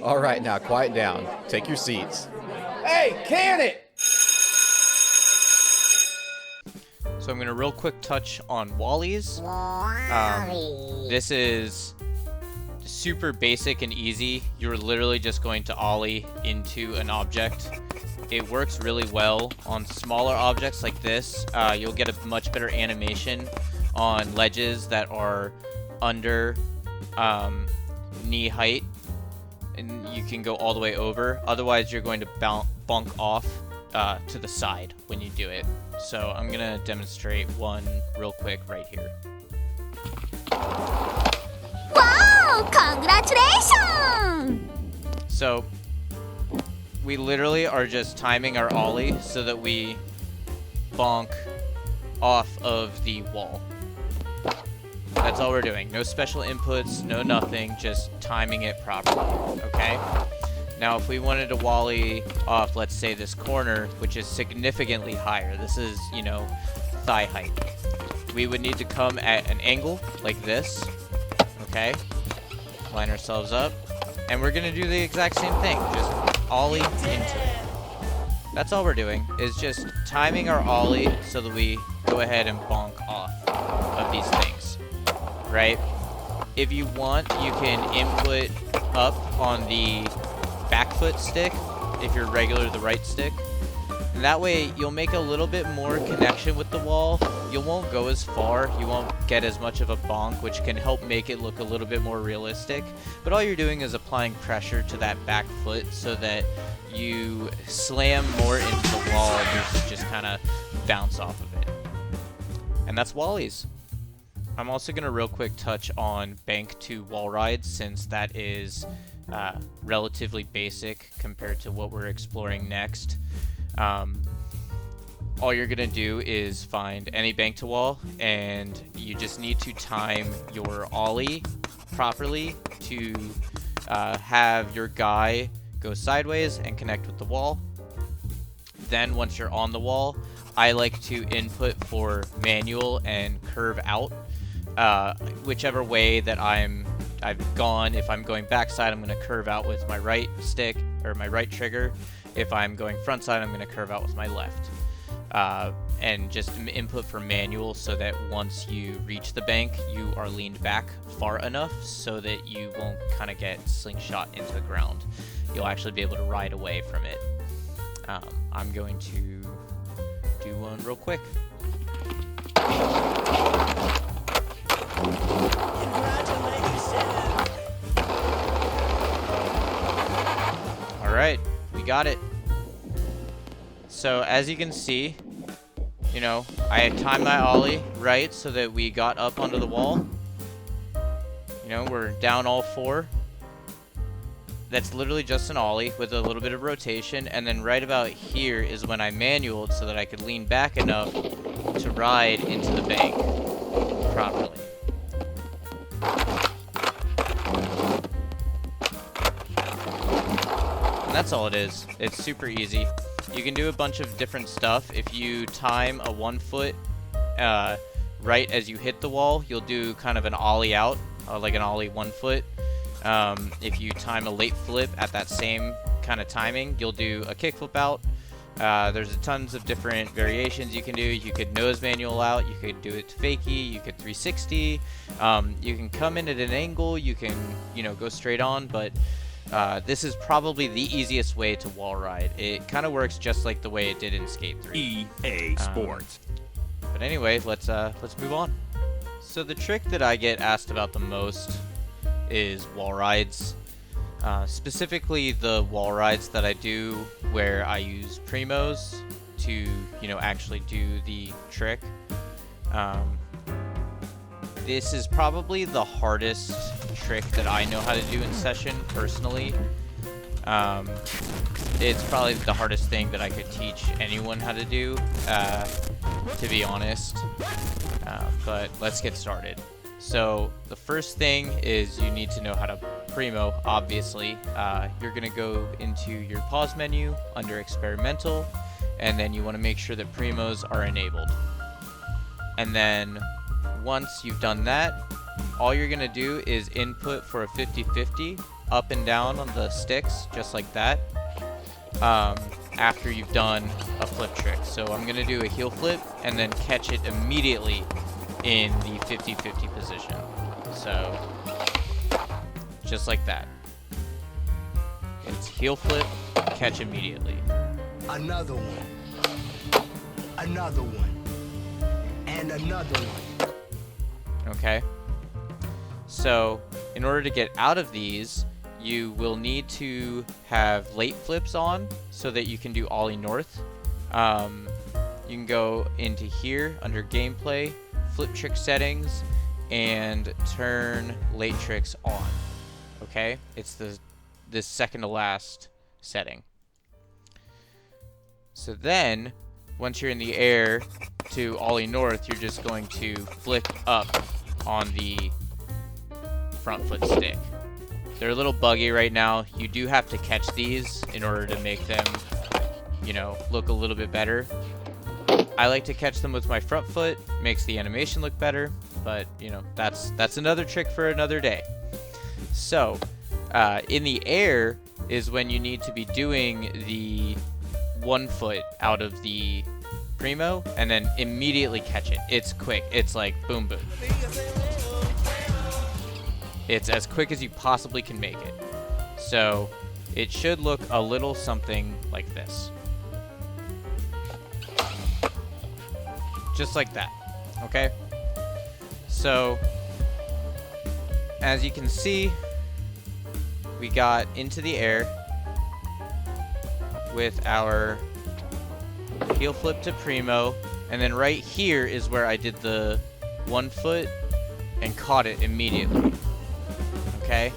All right, now quiet down. Take your seats. Hey, can it! So I'm going to real quick touch on Wallies. This is super basic and easy. You're literally just going to ollie into an object. It works really well on smaller objects like this. You'll get a much better animation on ledges that are under knee height, and you can go all the way over. Otherwise, you're going to bonk off to the side when you do it. So I'm gonna demonstrate one real quick right here. Wow! Congratulations! So we literally are just timing our ollie so that we bonk off of the wall. That's all we're doing. No special inputs, no nothing, just timing it properly, okay? Now, if we wanted to wally off, let's say, this corner, which is significantly higher, this is, you know, thigh height, we would need to come at an angle like this, okay? Line ourselves up, and we're going to do the exact same thing, just ollie into it. That's all we're doing, is just timing our ollie so that we go ahead and bonk off of these things, right? If you want, you can input up on the back foot stick if you're regular the right stick, and that way you'll make a little bit more connection with the wall. You won't go as far, you won't get as much of a bonk, which can help make it look a little bit more realistic, but all you're doing is applying pressure to that back foot so that you slam more into the wall versus just kind of bounce off of it. And that's Wallies. I'm also going to real quick touch on bank to wall rides, since that is relatively basic compared to what we're exploring next. All you're gonna do is find any bank to wall, and you just need to time your ollie properly to have your guy go sideways and connect with the wall. Then once you're on the wall, I like to input for manual and curve out, whichever way that I've gone. If I'm going backside, I'm going to curve out with my right stick, or my right trigger. If I'm going front side, I'm going to curve out with my left. And just input for manual so that once you reach the bank, you are leaned back far enough so that you won't kind of get slingshot into the ground. You'll actually be able to ride away from it. I'm going to do one real quick. Alright, we got it. So as you can see, you know, I had timed my ollie right so that we got up onto the wall. You know, we're down all four. That's literally just an ollie with a little bit of rotation, and then right about here is when I manualed so that I could lean back enough to ride into the bank properly. And that's all it is. It's super easy. You can do a bunch of different stuff. If you time a 1 foot right as you hit the wall, you'll do kind of an ollie out, like an ollie 1 foot. If you time a late flip at that same kind of timing, you'll do a kick flip out. There's tons of different variations you can do. You could nose manual out, you could do it to fakie, you could 360. You can come in at an angle, you can, you know, go straight on, but this is probably the easiest way to wall ride. It kind of works just like the way it did in Skate 3. EA Sports. But anyway, let's move on. So the trick that I get asked about the most is wall rides. Specifically the wall rides that I do where I use primos to, you know, actually do the trick. This is probably the hardest trick that I know how to do in session, personally. It's probably the hardest thing that I could teach anyone how to do, to be honest. But let's get started. So the first thing is you need to know how to primo, obviously. You're going to go into your pause menu under experimental, and then you want to make sure that primos are enabled. And then once you've done that, all you're going to do is input for a 50-50 up and down on the sticks, just like that, after you've done a flip trick. So I'm going to do a heel flip and then catch it immediately in the 50-50 position. So, just like that. It's heel flip, catch immediately. Another one. Another one. And another one. Okay? So, in order to get out of these, you will need to have late flips on so that you can do ollie north. You can go into here under gameplay, flip trick settings, and turn late tricks on. Okay? It's this second to last setting. So then, once you're in the air to ollie north, you're just going to flick up on the front foot stick. They're a little buggy right now. You do have to catch these in order to make them, you know, look a little bit better. I like to catch them with my front foot, makes the animation look better, but, you know, that's another trick for another day. So, in the air is when you need to be doing the 1 foot out of the primo and then immediately catch it. It's quick. It's like boom boom. It's as quick as you possibly can make it. So it should look a little something like this. Just like that. Okay? So as you can see, we got into the air with our heel flip to primo, and then right here is where I did the 1 foot and caught it immediately. Okay?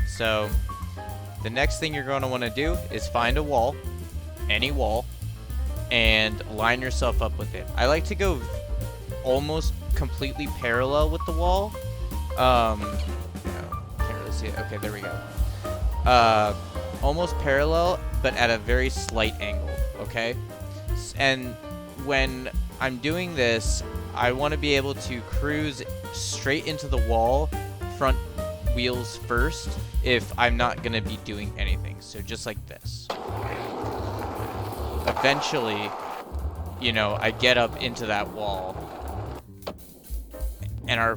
So the next thing you're going to want to do is find a wall, any wall, and line yourself up with it. I like to go almost completely parallel with the wall. No, can't really see it. Okay, there we go. Almost parallel, but at a very slight angle, okay? And when I'm doing this, I want to be able to cruise straight into the wall, front wheels first, if I'm not going to be doing anything. So just like this. Eventually, you know, I get up into that wall, and our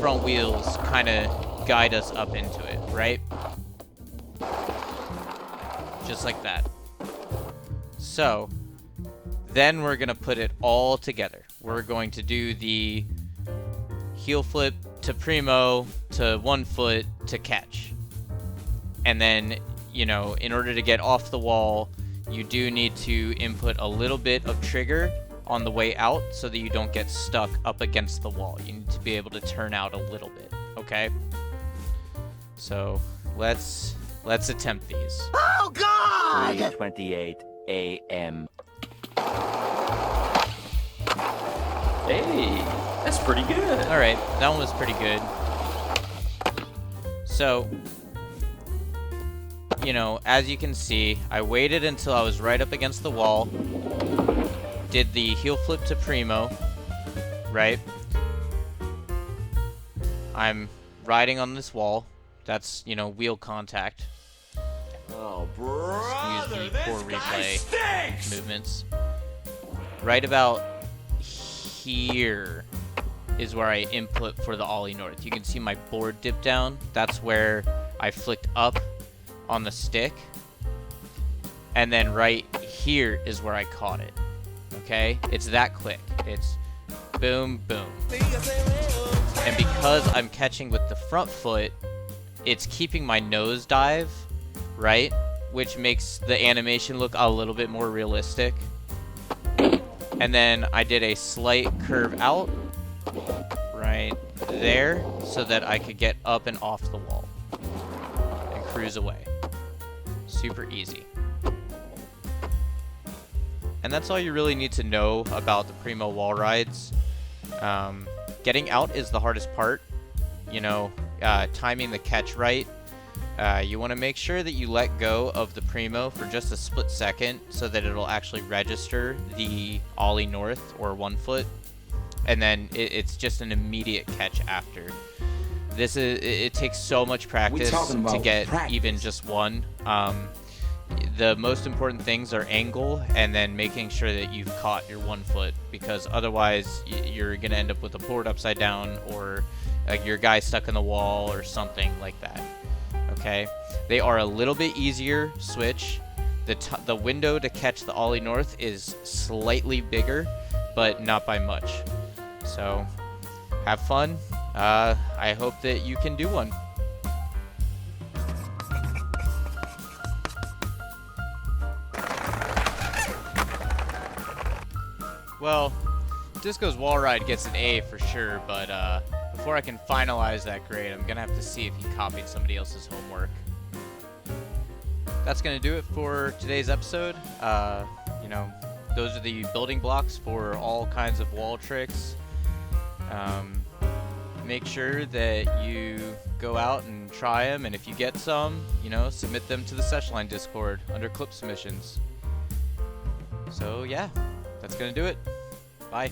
front wheels kind of guide us up into it, right? Just like that. So, then we're going to put it all together. We're going to do the heel flip to primo to 1 foot to catch. And then, you know, in order to get off the wall, you do need to input a little bit of trigger on the way out so that you don't get stuck up against the wall. You need to be able to turn out a little bit, okay? So, let's attempt these. Oh, God! 3:28 a.m. Hey, that's pretty good. Alright, that one was pretty good. So, you know, as you can see, I waited until I was right up against the wall, did the heel flip to primo, right? I'm riding on this wall. That's, you know, wheel contact. Oh, brother, Excuse the poor this guy replay stinks! movements. Right about here is where I input for the ollie north. You can see my board dip down. That's where I flicked up on the stick. And then right here is where I caught it. Okay? It's that quick. It's boom, boom. And because I'm catching with the front foot, it's keeping my nose dive, right? Which makes the animation look a little bit more realistic. And then I did a slight curve out right there so that I could get up and off the wall and cruise away. Super easy. And that's all you really need to know about the Primo wall rides. Getting out is the hardest part. You know, timing the catch right. You want to make sure that you let go of the Primo for just a split second so that it'll actually register the ollie north or 1 foot. And then it's just an immediate catch after. it takes so much practice to get even just one. The most important things are angle and then making sure that you've caught your 1 foot, because otherwise you're gonna end up with a board upside down or your guy stuck in the wall or something like that. Okay, they are a little bit easier switch. The window to catch the ollie north is slightly bigger, but not by much. So have fun. I hope that you can do one. Well, Disco's Wallride gets an A for sure, but before I can finalize that grade, I'm gonna have to see if he copied somebody else's homework. That's gonna do it for today's episode. You know, those are the building blocks for all kinds of wall tricks. Make sure that you go out and try them, and if you get some, you know, submit them to the SeshLine Discord under clip submissions. So yeah, that's gonna do it. Bye.